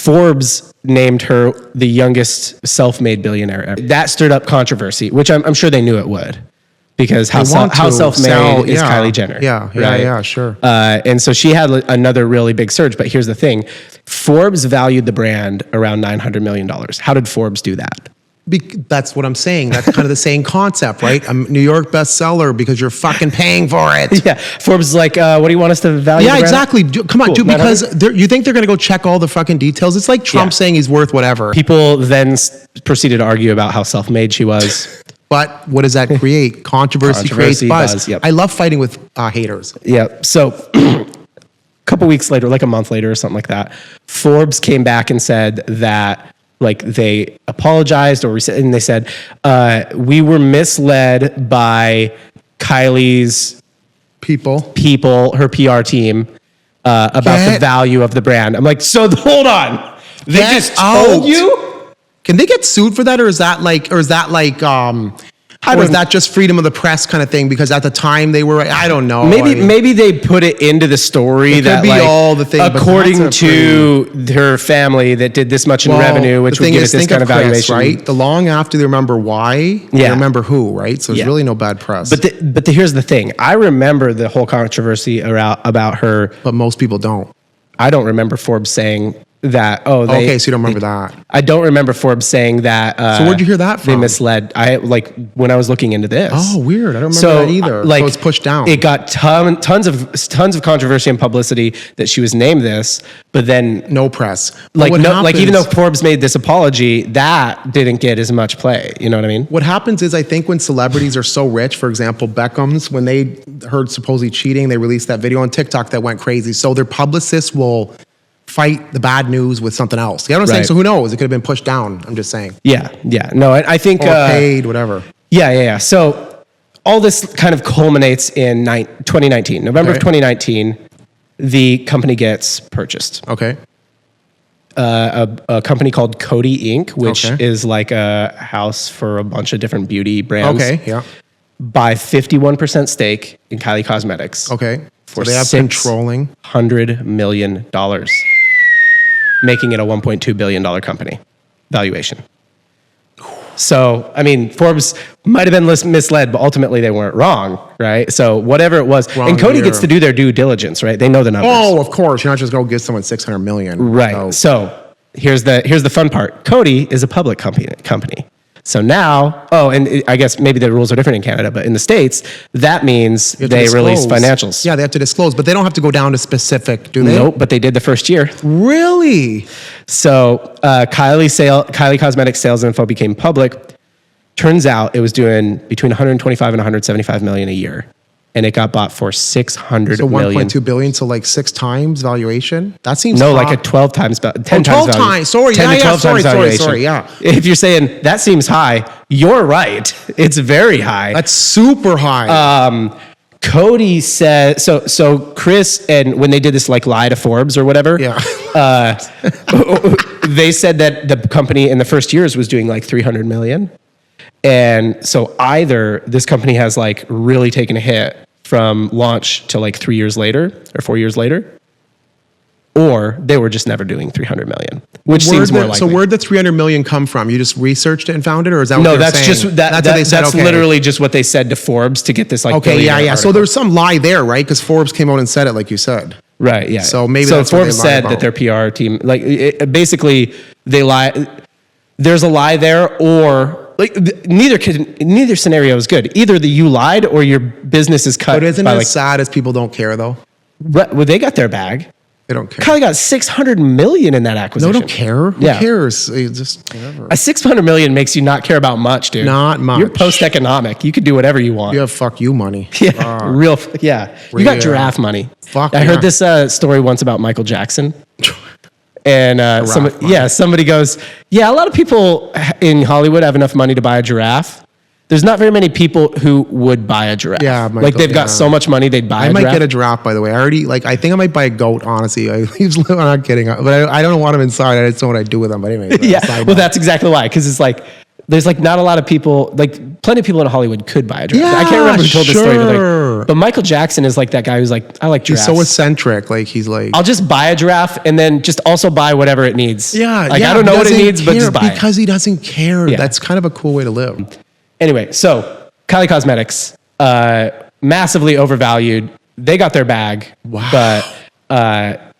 Forbes named her the youngest self-made billionaire ever. That stirred up controversy, which I'm sure they knew it would, because how self-made is Kylie Jenner? Yeah, sure. And so she had another really big surge. But here's the thing. Forbes valued the brand around $900 million. How did Forbes do that? That's what I'm saying. That's kind of the same concept, right? I'm New York bestseller because you're fucking paying for it. Yeah. Forbes is like, what do you want us to value? Yeah, exactly. Come on, dude, because you think they're going to go check all the fucking details? It's like Trump saying he's worth whatever. People then proceeded to argue about how self-made she was. But what does that create? Controversy creates buzz. Yep. I love fighting with haters. Yeah. So a couple weeks later, like a month later or something like that, Forbes came back and said that like they apologized and they said, we were misled by Kylie's people, her PR team, about the value of the brand. I'm like, so hold on. They just told you? Can they get sued for that, or is that like, that just freedom of the press kind of thing? Because at the time they were, I don't know. Maybe they put it into the story that like, all the things, according to her family that did this much in revenue, which would give it this kind of valuation. Right? The long after they remember why, they remember who, right? So it's really no bad press. But here's the thing. I remember the whole controversy about her. But most people don't. I don't remember Forbes saying that, okay, so you don't remember that. I don't remember Forbes saying that. So where'd you hear that from? They misled. When I was looking into this. Oh, weird. I don't remember that either. So it's pushed down. It got tons of controversy and publicity that she was named this, but then no press. Even though Forbes made this apology, that didn't get as much play. You know what I mean? What happens is, I think when celebrities are so rich, for example, Beckham's, when they heard supposedly cheating, they released that video on TikTok that went crazy. So their publicists will fight the bad news with something else. You know what I'm saying? So who knows? It could have been pushed down. I'm just saying. Yeah. No, I think... Or paid, whatever. Yeah. So all this kind of culminates in 2019. November of 2019, the company gets purchased. Okay. A company called COTY Inc., which is like a house for a bunch of different beauty brands. Okay, yeah. Buy 51% stake in Kylie Cosmetics. Okay. For so they have controlling $100 million. Making it a $1.2 billion company valuation. So, I mean, Forbes might have been misled, but ultimately they weren't wrong, right? So whatever it was, and COTY gets to do their due diligence, right? They know the numbers. Oh, of course. You're not just going to give someone $600 million. Right. So here's the fun part. COTY is a public company. So now, and I guess maybe the rules are different in Canada, but in the States, that means they release financials. Yeah, they have to disclose, but they don't have to go down to specific, do they? Nope, but they did the first year. Really? So Kylie Cosmetics sales info became public. Turns out it was doing between 125 and 175 million a year. And it got bought for $600 million. 1.2 billion, so like 6 times valuation? That seems like a 12 times, 10 times 12 times. Sorry, 10 to 12 times valuation. Sorry, yeah. If you're saying that seems high, you're right. It's very high. That's super high. COTY said, so Chris, and when they did this like lie to Forbes or whatever, they said that the company in the first years was doing like 300 million. And so either this company has like really taken a hit from launch to like 3 years later or 4 years later, or they were just never doing 300 million, which seems more likely. So where'd the 300 million come from? You just researched it and found it, or is that what they're saying? No, that's literally just what they said to Forbes to get this like. Okay, yeah. Article. So there's some lie there, right? Because Forbes came out and said it, like you said. Right. Yeah. So maybe that's Forbes said that their PR team, basically they lie. There's a lie there, or. Like neither scenario is good. Either you lied or your business is cut. But isn't it as sad as people don't care though? Well, they got their bag. They don't care. Kylie got $600 million in that acquisition. No, don't care. Who cares? Just whatever. A $600 million makes you not care about much, dude. Not much. You're post-economic. You could do whatever you want. You have fuck you money. Yeah, You got giraffe money. Fuck. I heard this story once about Michael Jackson. And somebody goes, a lot of people in Hollywood have enough money to buy a giraffe. There's not very many people who would buy a giraffe. Yeah, Michael, they've got so much money they'd buy a giraffe. I might get a giraffe, by the way. I think I might buy a goat, honestly. I'm not kidding. But I don't want them inside. I just don't know what I'd do with them. But anyway. Well, that's exactly why. Because it's like, there's like not a lot of people, like plenty of people in Hollywood could buy a giraffe. Yeah, I can't remember who told the story, sure. but Michael Jackson is like that guy who's like, I like He's giraffes. so eccentric. Like he's like, I'll just buy a giraffe and then just also buy whatever it needs. yeah, like yeah, I don't know what it doesn't needs, but care just buy it. because he doesn't care. Yeah. That's kind of a cool way to live. Anyway, so Kylie Cosmetics, massively overvalued. They got their bag, Wow. but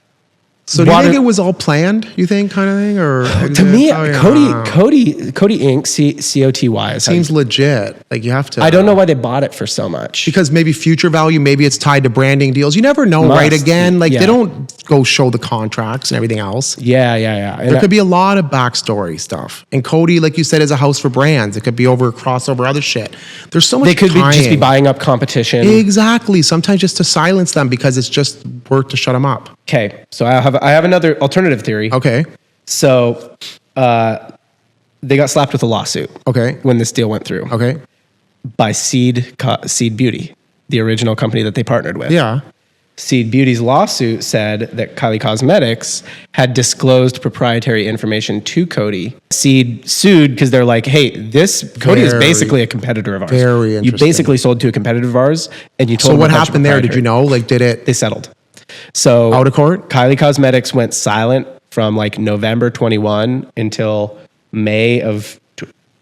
So do you think it was all planned? You think, kind of thing, or to me, Oh, yeah. COTY Inc. COTY is seems legit. Like you have to. I don't know why they bought it for so much. because maybe future value, maybe it's tied to branding deals. You never know, Must. right? Again, like Yeah. they don't go show the contracts and everything else. Yeah. And There could be a lot of backstory stuff. And COTY, like you said, is a house for brands. It could be over crossover other shit. There's so much. they could just be tying. buying up competition. Exactly. Sometimes just to silence them because it's just work to shut them up. Okay, so I have another alternative theory. Okay. So they got slapped with a lawsuit. Okay. When this deal went through Okay. by Seed Beauty, the original company that they partnered with. Yeah. Seed Beauty's lawsuit said that Kylie Cosmetics had disclosed proprietary information to COTY. Seed sued because they're like, hey, this COTY is Very- basically a competitor of ours. very You interesting. basically sold to a competitor of ours, and you told So them what a bunch of happened there? Did proprietary- you know? Like, did it They settled. So out of court? Kylie Cosmetics went silent from like November 21 until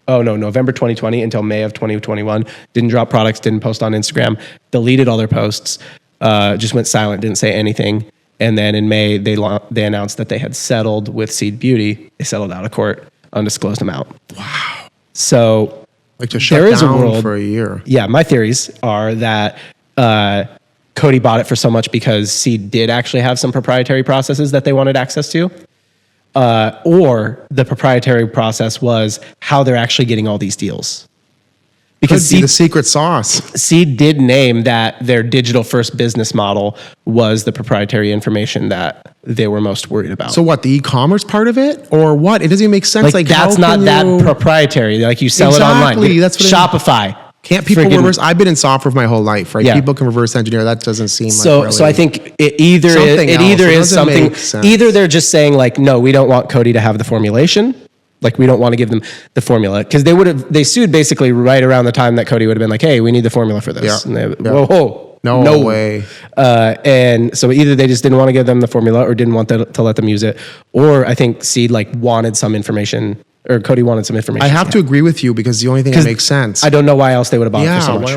November 2020 until May of 2021. Didn't drop products, didn't post on Instagram, deleted all their posts, just went silent, didn't say anything. And then in May, they announced that they had settled with Seed Beauty. They settled out of court, undisclosed amount. Wow. So Like to shut there is a down world for a year? Yeah, my theories are that COTY bought it for so much because Seed did actually have some proprietary processes that they wanted access to. Or the proprietary process was how they're actually getting all these deals. Because Could be the secret sauce. Seed did name that their digital first business model was the proprietary information that they were most worried about. So what? The e-commerce part of it, or what? It doesn't even make sense. like how that's not can that you- proprietary. Like you sell it online. Exactly, that's what Shopify. Can't people Friggin- reverse? I've been in software for my whole life, right? Yeah. People can reverse engineer. That doesn't seem So, like really. so I think it either Something it else. either It is doesn't something. make sense. Either they're just saying like, no, we don't want COTY to have the formulation. Like we don't want to give them the formula because they sued basically right around the time that COTY would have been like, hey, we need the formula for this. Yeah. And they, Yeah. whoa, No way. And so either they just didn't want to give them the formula or didn't want to let them use it, or I think Seed like wanted some information or COTY wanted some information. I have to agree with you because the only thing that makes sense. I don't know why else they would have bought it for so Yeah, much. why